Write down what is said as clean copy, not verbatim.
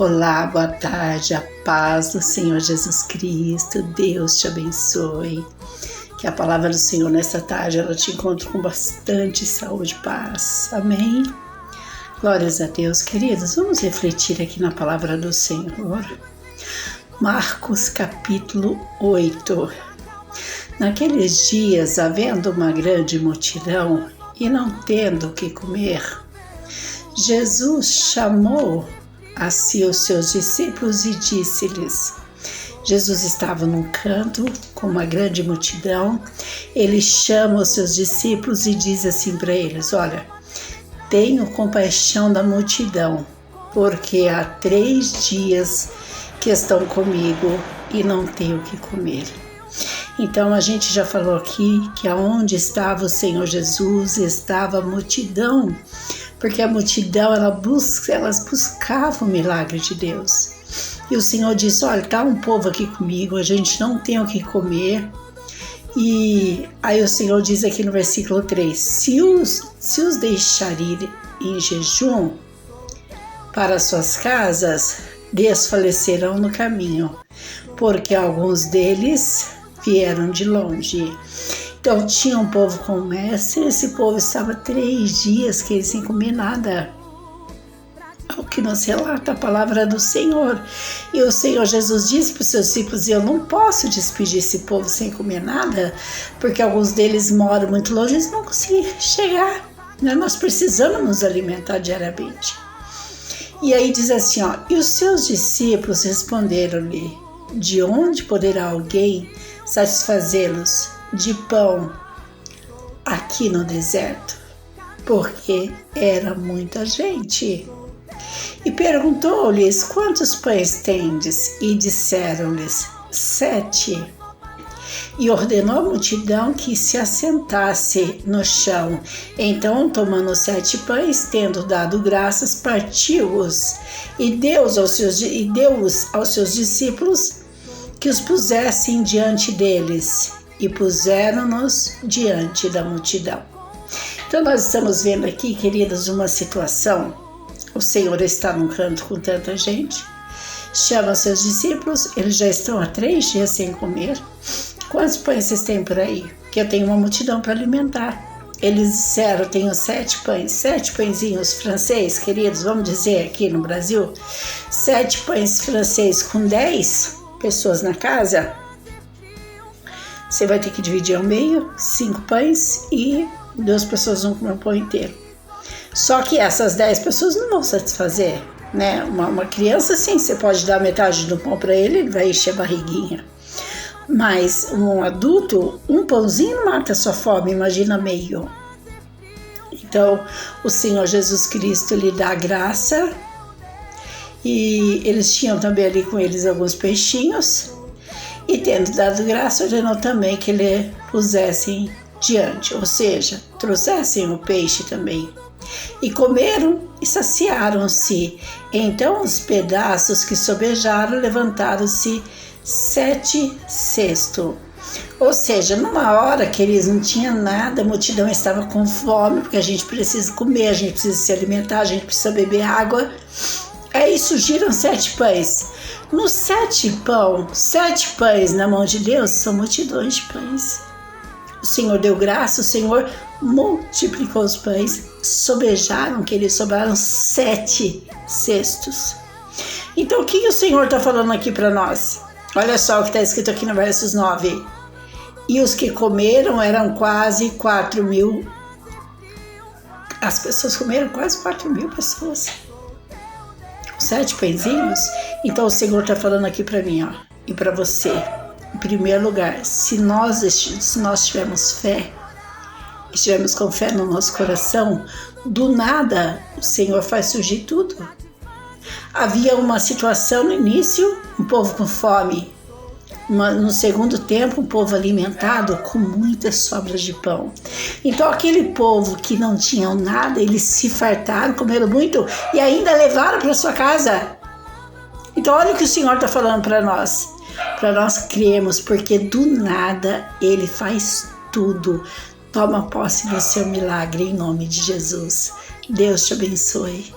Olá, boa tarde, a paz do Senhor Jesus Cristo, Deus te abençoe. Que a palavra do Senhor nesta tarde, ela te encontre com bastante saúde e paz. Amém? Glórias a Deus, queridos. Vamos refletir aqui na palavra do Senhor. Marcos capítulo 8. Naqueles dias, havendo uma grande multidão e não tendo o que comer, Jesus chamou a si os seus discípulos e disse-lhes: Jesus estava num canto com uma grande multidão. Ele chama os seus discípulos e diz assim para eles: olha, tenho compaixão da multidão, porque há 3 dias que estão comigo e não tenho o que comer. Então a gente já falou aqui que aonde estava o Senhor Jesus estava a multidão, porque a multidão elas buscavam o milagre de Deus. E o Senhor disse: olha, está um povo aqui comigo, a gente não tem o que comer. E aí o Senhor diz aqui no versículo 3, se os deixar ir em jejum para suas casas, desfalecerão no caminho, porque alguns deles vieram de longe. Então tinha um povo com o mestre, esse povo estava 3 dias que eles sem comer nada. O que nos relata a palavra do Senhor. E o Senhor Jesus disse para os seus discípulos: eu não posso despedir esse povo sem comer nada, porque alguns deles moram muito longe, eles não conseguem chegar. Nós precisamos nos alimentar diariamente. E aí diz assim, ó, e os seus discípulos responderam-lhe: de onde poderá alguém satisfazê-los de pão aqui no deserto? Porque era muita gente. E perguntou-lhes: quantos pães tendes? E disseram-lhes: 7. E ordenou a multidão que se assentasse no chão. Então, tomando 7 pães, tendo dado graças, partiu-os e deu-os aos seus discípulos, que os pusessem diante deles, e puseram-nos diante da multidão. Então nós estamos vendo aqui, queridos, uma situação. O Senhor está num canto com tanta gente, chama seus discípulos, eles já estão há 3 dias sem comer. Quantos pães vocês têm por aí? Que eu tenho uma multidão para alimentar. Eles disseram: tenho 7 pães, 7 pãezinhos francês, queridos, vamos dizer aqui no Brasil, 7 pães francês com 10 pessoas na casa. Você vai ter que dividir ao meio, 5 pães, e 2 pessoas vão comer o pão inteiro. Só que essas 10 pessoas não vão satisfazer, né? Uma criança, sim, você pode dar metade do pão para ele vai encher a barriguinha. Mas um adulto, um pãozinho não mata a sua fome, imagina meio. Então, o Senhor Jesus Cristo lhe dá graça, e eles tinham também ali com eles alguns peixinhos, e tendo dado graça, ordenou também que ele pusessem diante, ou seja, trouxessem o peixe também. E comeram e saciaram-se. Então os pedaços que sobejaram levantaram-se 7 cestos. Ou seja, numa hora que eles não tinham nada, a multidão estava com fome, porque a gente precisa comer, a gente precisa se alimentar, a gente precisa beber água. Aí surgiram 7 pães. Nos 7 pães na mão de Deus são multidões de pães. O Senhor deu graça, o Senhor multiplicou os pães, sobejaram, que eles sobraram 7 cestos. Então o que o Senhor está falando aqui para nós? Olha só o que está escrito aqui no versos 9. E os que comeram eram quase 4.000. As pessoas comeram quase 4.000 pessoas. 7 pãezinhos. Então o Senhor está falando aqui para mim, ó, e para você. Em primeiro lugar, se nós tivermos fé, estivermos com fé no nosso coração, do nada o Senhor faz surgir tudo. Havia uma situação no início, um povo com fome. No segundo tempo, um povo alimentado com muitas sobras de pão. Então aquele povo que não tinham nada, eles se fartaram, comeram muito e ainda levaram para sua casa. Então olha o que o Senhor está falando para nós crermos, porque do nada Ele faz tudo. Toma posse do seu milagre em nome de Jesus. Deus te abençoe.